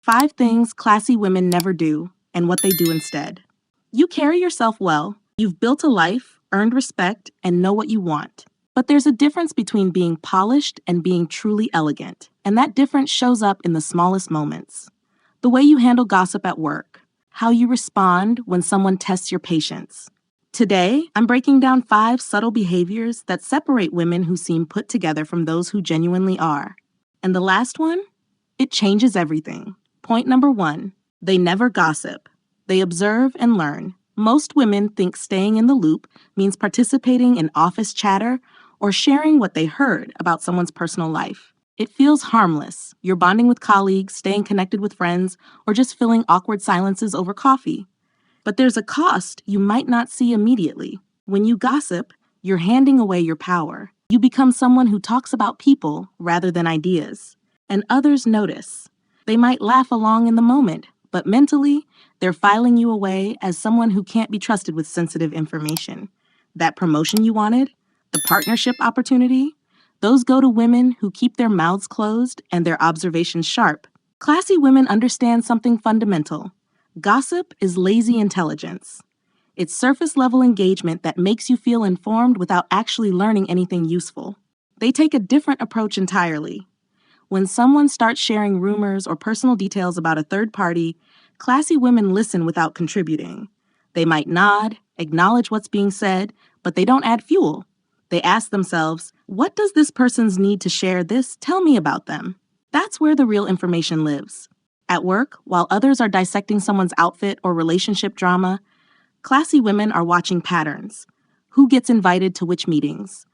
5 things classy women never do and what they do instead. You carry yourself well, you've built a life, earned respect, and know what you want. But there's a difference between being polished and being truly elegant, and that difference shows up in the smallest moments. The way you handle gossip at work, how you respond when someone tests your patience. Today, I'm breaking down 5 subtle behaviors that separate women who seem put together from those who genuinely are. And the last one? It changes everything. Point number 1, they never gossip. They observe and learn. Most women think staying in the loop means participating in office chatter or sharing what they heard about someone's personal life. It feels harmless. You're bonding with colleagues, staying connected with friends, or just filling awkward silences over coffee. But there's a cost you might not see immediately. When you gossip, you're handing away your power. You become someone who talks about people rather than ideas. And others notice. They might laugh along in the moment, but mentally, they're filing you away as someone who can't be trusted with sensitive information. That promotion you wanted, the partnership opportunity, those go to women who keep their mouths closed and their observations sharp. Classy women understand something fundamental. Gossip is lazy intelligence. It's surface-level engagement that makes you feel informed without actually learning anything useful. They take a different approach entirely. When someone starts sharing rumors or personal details about a third party, classy women listen without contributing. They might nod, acknowledge what's being said, but they don't add fuel. They ask themselves, what does this person's need to share this tell me about them? That's where the real information lives. At work, while others are dissecting someone's outfit or relationship drama, classy women are watching patterns. Who gets invited to which meetings?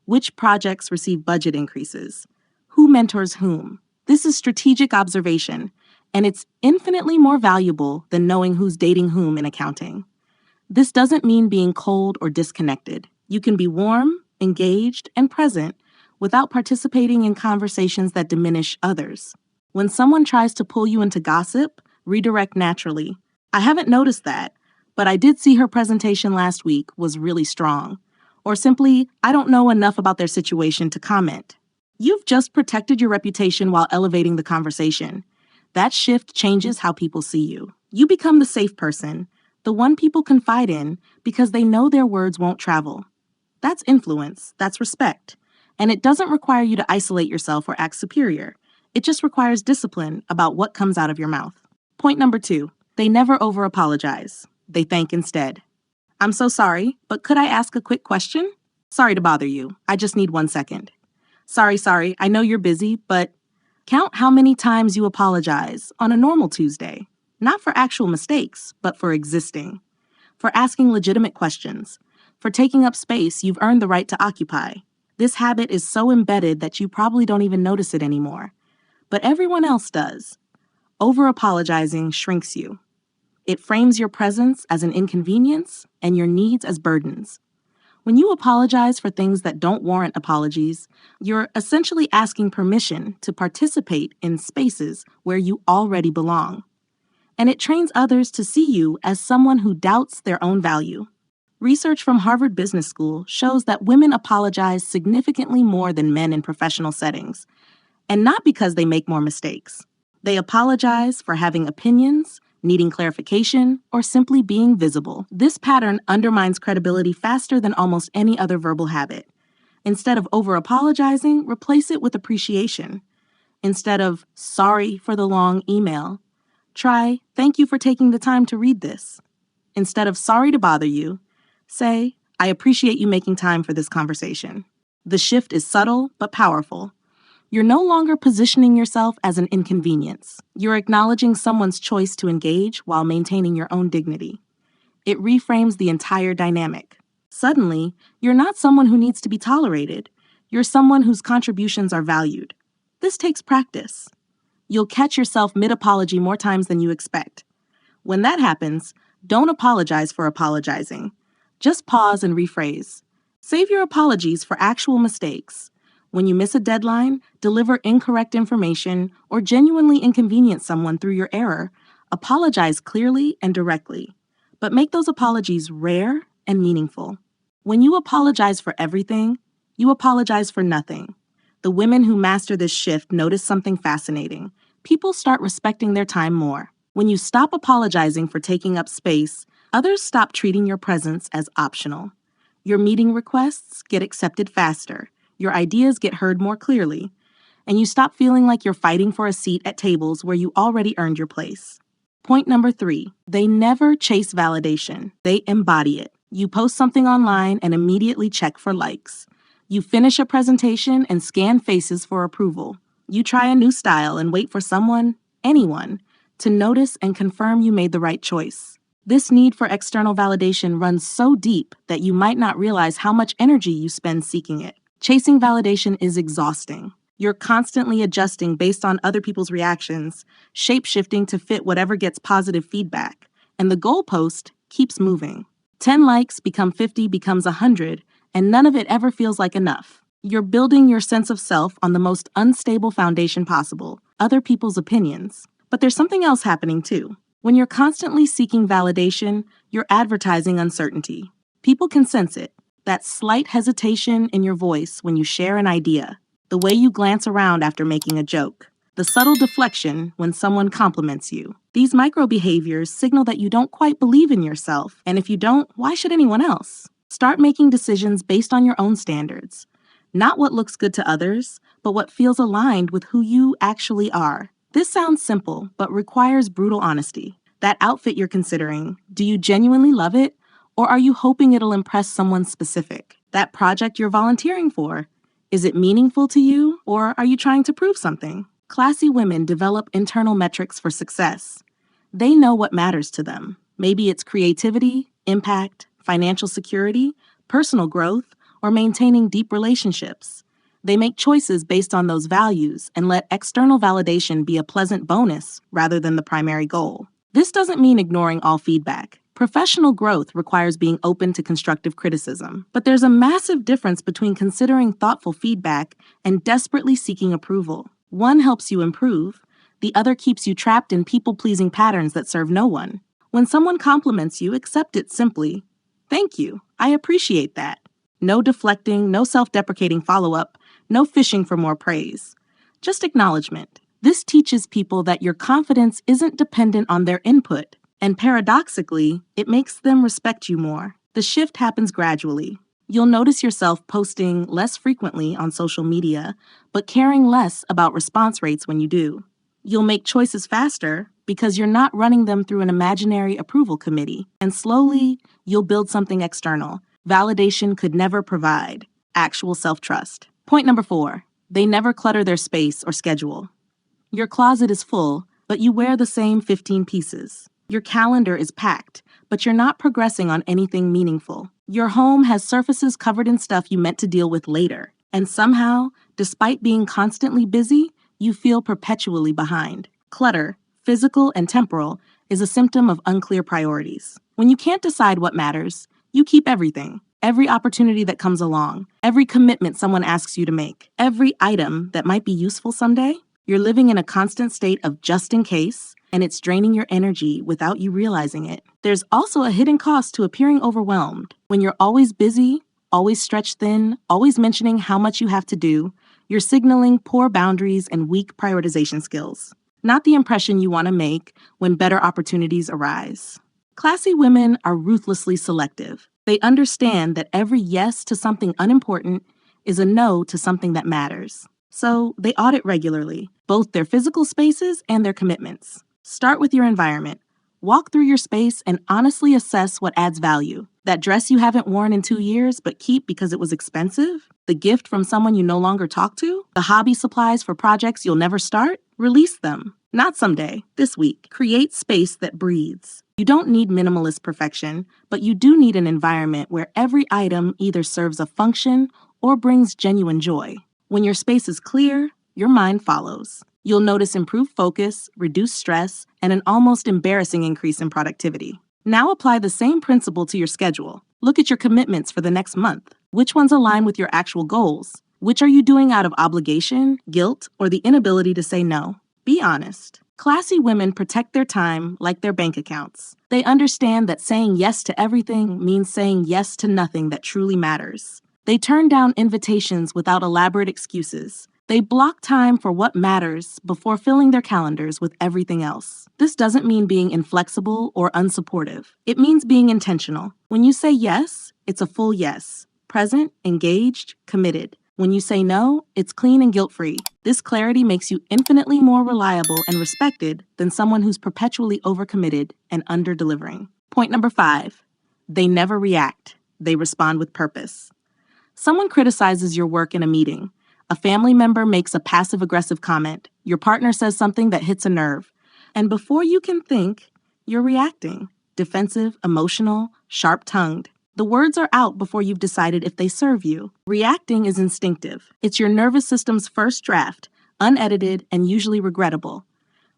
Which projects receive budget increases? Who mentors whom? This is strategic observation, and it's infinitely more valuable than knowing who's dating whom in accounting. This doesn't mean being cold or disconnected. You can be warm, engaged, and present without participating in conversations that diminish others. When someone tries to pull you into gossip, redirect naturally. I haven't noticed that, but I did see her presentation last week was really strong. Or simply, I don't know enough about their situation to comment. You've just protected your reputation while elevating the conversation. That shift changes how people see you. You become the safe person, the one people confide in because they know their words won't travel. That's influence, that's respect. And it doesn't require you to isolate yourself or act superior. It just requires discipline about what comes out of your mouth. Point number 2, they never over-apologize. They thank instead. I'm so sorry, but could I ask a quick question? Sorry to bother you. I just need 1 second. Sorry, I know you're busy, but count how many times you apologize on a normal Tuesday. Not for actual mistakes, but for existing. For asking legitimate questions. For taking up space you've earned the right to occupy. This habit is so embedded that you probably don't even notice it anymore. But everyone else does. Over-apologizing shrinks you. It frames your presence as an inconvenience and your needs as burdens. When you apologize for things that don't warrant apologies, you're essentially asking permission to participate in spaces where you already belong. And it trains others to see you as someone who doubts their own value. Research from Harvard Business School shows that women apologize significantly more than men in professional settings. And not because they make more mistakes. They apologize for having opinions, needing clarification, or simply being visible. This pattern undermines credibility faster than almost any other verbal habit. Instead of over-apologizing, replace it with appreciation. Instead of sorry for the long email, try thank you for taking the time to read this. Instead of sorry to bother you, say I appreciate you making time for this conversation. The shift is subtle but powerful. You're no longer positioning yourself as an inconvenience. You're acknowledging someone's choice to engage while maintaining your own dignity. It reframes the entire dynamic. Suddenly, you're not someone who needs to be tolerated. You're someone whose contributions are valued. This takes practice. You'll catch yourself mid-apology more times than you expect. When that happens, don't apologize for apologizing. Just pause and rephrase. Save your apologies for actual mistakes. When you miss a deadline, deliver incorrect information, or genuinely inconvenience someone through your error, apologize clearly and directly. But make those apologies rare and meaningful. When you apologize for everything, you apologize for nothing. The women who master this shift notice something fascinating. people start respecting their time more. When you stop apologizing for taking up space, others stop treating your presence as optional. Your meeting requests get accepted faster, your ideas get heard more clearly, and you stop feeling like you're fighting for a seat at tables where you already earned your place. Point number 3, they never chase validation, they embody it. You post something online and immediately check for likes. You finish a presentation and scan faces for approval. You try a new style and wait for someone, anyone, to notice and confirm you made the right choice. This need for external validation runs so deep that you might not realize how much energy you spend seeking it. Chasing validation is exhausting. You're constantly adjusting based on other people's reactions, shape-shifting to fit whatever gets positive feedback, and the goalpost keeps moving. 10 likes become 50 becomes 100, and none of it ever feels like enough. You're building your sense of self on the most unstable foundation possible, other people's opinions. But there's something else happening too. When you're constantly seeking validation, you're advertising uncertainty. People can sense it, that slight hesitation in your voice when you share an idea, the way you glance around after making a joke, the subtle deflection when someone compliments you. These micro behaviors signal that you don't quite believe in yourself, and if you don't, why should anyone else? Start making decisions based on your own standards. Not what looks good to others, but what feels aligned with who you actually are. This sounds simple, but requires brutal honesty. That outfit you're considering, do you genuinely love it, or are you hoping it'll impress someone specific? That project you're volunteering for, is it meaningful to you, or are you trying to prove something? Classy women develop internal metrics for success. They know what matters to them. Maybe it's creativity, impact, financial security, personal growth, or maintaining deep relationships. They make choices based on those values and let external validation be a pleasant bonus rather than the primary goal. This doesn't mean ignoring all feedback. Professional growth requires being open to constructive criticism, but there's a massive difference between considering thoughtful feedback and desperately seeking approval. One helps you improve, the other keeps you trapped in people-pleasing patterns that serve no one. When someone compliments you, accept it simply. Thank you, I appreciate that. No deflecting, no self-deprecating follow-up, no fishing for more praise. Just acknowledgement. This teaches people that your confidence isn't dependent on their input, and paradoxically, it makes them respect you more. The shift happens gradually. You'll notice yourself posting less frequently on social media, but caring less about response rates when you do. You'll make choices faster because you're not running them through an imaginary approval committee, and slowly, you'll build something external. Validation could never provide. Actual self-trust. Point number 4, they never clutter their space or schedule. Your closet is full, but you wear the same 15 pieces. Your calendar is packed, but you're not progressing on anything meaningful. Your home has surfaces covered in stuff you meant to deal with later. And somehow, despite being constantly busy, you feel perpetually behind. Clutter, physical and temporal, is a symptom of unclear priorities. When you can't decide what matters, you keep everything. Every opportunity that comes along, every commitment someone asks you to make, every item that might be useful someday. You're living in a constant state of just in case, and it's draining your energy without you realizing it. There's also a hidden cost to appearing overwhelmed. When you're always busy, always stretched thin, always mentioning how much you have to do, you're signaling poor boundaries and weak prioritization skills. Not the impression you want to make when better opportunities arise. Classy women are ruthlessly selective. They understand that every yes to something unimportant is a no to something that matters. So they audit regularly, both their physical spaces and their commitments. Start with your environment. Walk through your space and honestly assess what adds value. That dress you haven't worn in 2 years but keep because it was expensive? The gift from someone you no longer talk to? The hobby supplies for projects you'll never start? Release them. Not someday, this week. Create space that breathes. You don't need minimalist perfection, but you do need an environment where every item either serves a function or brings genuine joy. When your space is clear, your mind follows. You'll notice improved focus, reduced stress, and an almost embarrassing increase in productivity. Now apply the same principle to your schedule. Look at your commitments for the next month. Which ones align with your actual goals? Which are you doing out of obligation, guilt, or the inability to say no? Be honest. Classy women protect their time like their bank accounts. They understand that saying yes to everything means saying yes to nothing that truly matters. They turn down invitations without elaborate excuses. They block time for what matters before filling their calendars with everything else. This doesn't mean being inflexible or unsupportive. It means being intentional. When you say yes, it's a full yes. Present, engaged, committed. When you say no, it's clean and guilt-free. This clarity makes you infinitely more reliable and respected than someone who's perpetually overcommitted and under-delivering. Point number 5. They never react. They respond with purpose. Someone criticizes your work in a meeting. A family member makes a passive-aggressive comment. Your partner says something that hits a nerve. And before you can think, you're reacting. Defensive, emotional, sharp-tongued. The words are out before you've decided if they serve you. Reacting is instinctive. It's your nervous system's first draft, unedited and usually regrettable.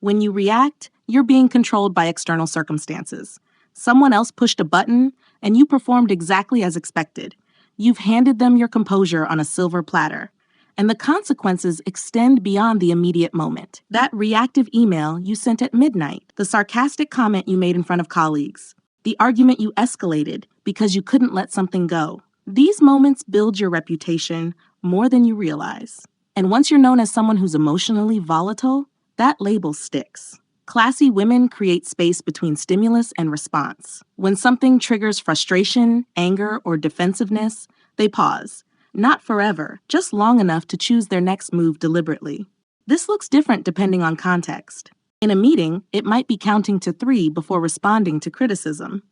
When you react, you're being controlled by external circumstances. Someone else pushed a button, and you performed exactly as expected. You've handed them your composure on a silver platter. And the consequences extend beyond the immediate moment. That reactive email you sent at midnight, the sarcastic comment you made in front of colleagues, the argument you escalated because you couldn't let something go. These moments build your reputation more than you realize. And once you're known as someone who's emotionally volatile, that label sticks. Classy women create space between stimulus and response. When something triggers frustration, anger, or defensiveness, they pause. Not forever, just long enough to choose their next move deliberately. This looks different depending on context. In a meeting, it might be counting to 3 before responding to criticism.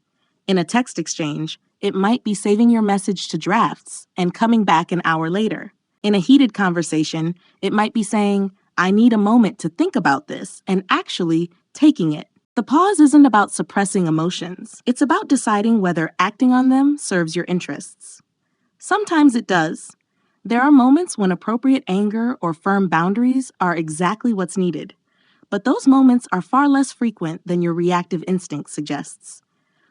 In a text exchange, it might be saving your message to drafts and coming back an hour later. In a heated conversation, it might be saying, "I need a moment to think about this," and actually taking it. The pause isn't about suppressing emotions. It's about deciding whether acting on them serves your interests. Sometimes it does. There are moments when appropriate anger or firm boundaries are exactly what's needed. But those moments are far less frequent than your reactive instinct suggests.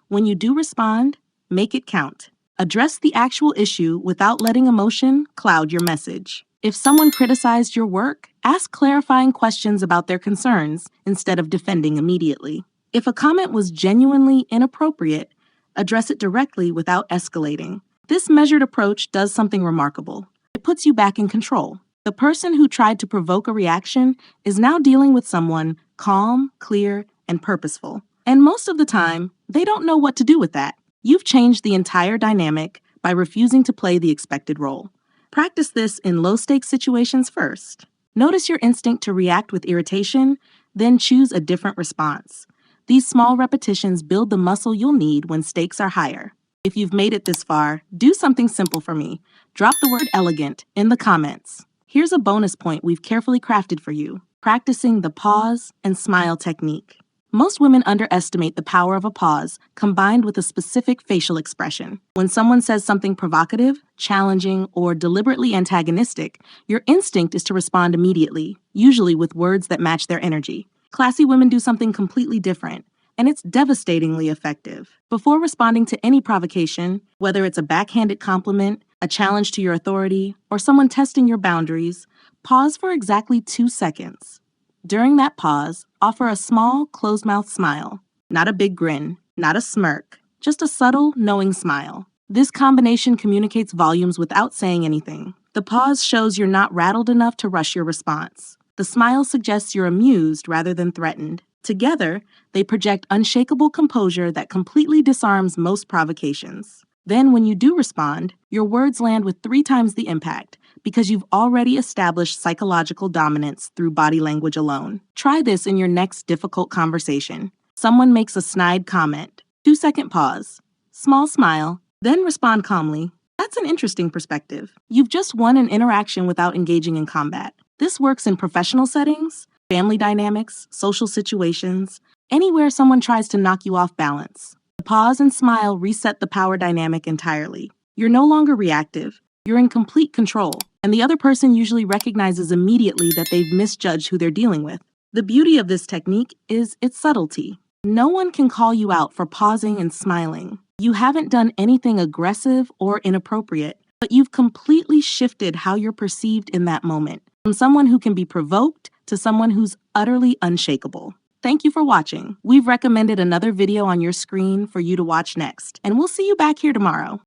When you do respond, make it count. Address the actual issue without letting emotion cloud your message. If someone criticized your work, ask clarifying questions about their concerns instead of defending immediately. If a comment was genuinely inappropriate, address it directly without escalating. This measured approach does something remarkable. It puts you back in control. The person who tried to provoke a reaction is now dealing with someone calm, clear, and purposeful. And most of the time, they don't know what to do with that. You've changed the entire dynamic by refusing to play the expected role. Practice this in low-stakes situations first. Notice your instinct to react with irritation, then choose a different response. These small repetitions build the muscle you'll need when stakes are higher. If you've made it this far, do something simple for me. Drop the word elegant in the comments. Here's a bonus point we've carefully crafted for you: practicing the pause and smile technique. Most women underestimate the power of a pause combined with a specific facial expression. When someone says something provocative, challenging, or deliberately antagonistic, your instinct is to respond immediately, usually with words that match their energy. Classy women do something completely different, and it's devastatingly effective. Before responding to any provocation, whether it's a backhanded compliment, a challenge to your authority, or someone testing your boundaries, pause for exactly 2 seconds. During that pause, offer a small, closed-mouth smile. Not a big grin, not a smirk, just a subtle, knowing smile. This combination communicates volumes without saying anything. The pause shows you're not rattled enough to rush your response. The smile suggests you're amused rather than threatened. Together, they project unshakable composure that completely disarms most provocations. Then, when you do respond, your words land with 3 times the impact because you've already established psychological dominance through body language alone. Try this in your next difficult conversation. Someone makes a snide comment. 2-second pause. Small smile. Then respond calmly. That's an interesting perspective. You've just won an interaction without engaging in combat. This works in professional settings, family dynamics, social situations, anywhere someone tries to knock you off balance. The pause and smile reset the power dynamic entirely. You're no longer reactive. You're in complete control, and the other person usually recognizes immediately that they've misjudged who they're dealing with. The beauty of this technique is its subtlety. No one can call you out for pausing and smiling. You haven't done anything aggressive or inappropriate, but you've completely shifted how you're perceived in that moment, from someone who can be provoked to someone who's utterly unshakable. Thank you for watching. We've recommended another video on your screen for you to watch next, and we'll see you back here tomorrow.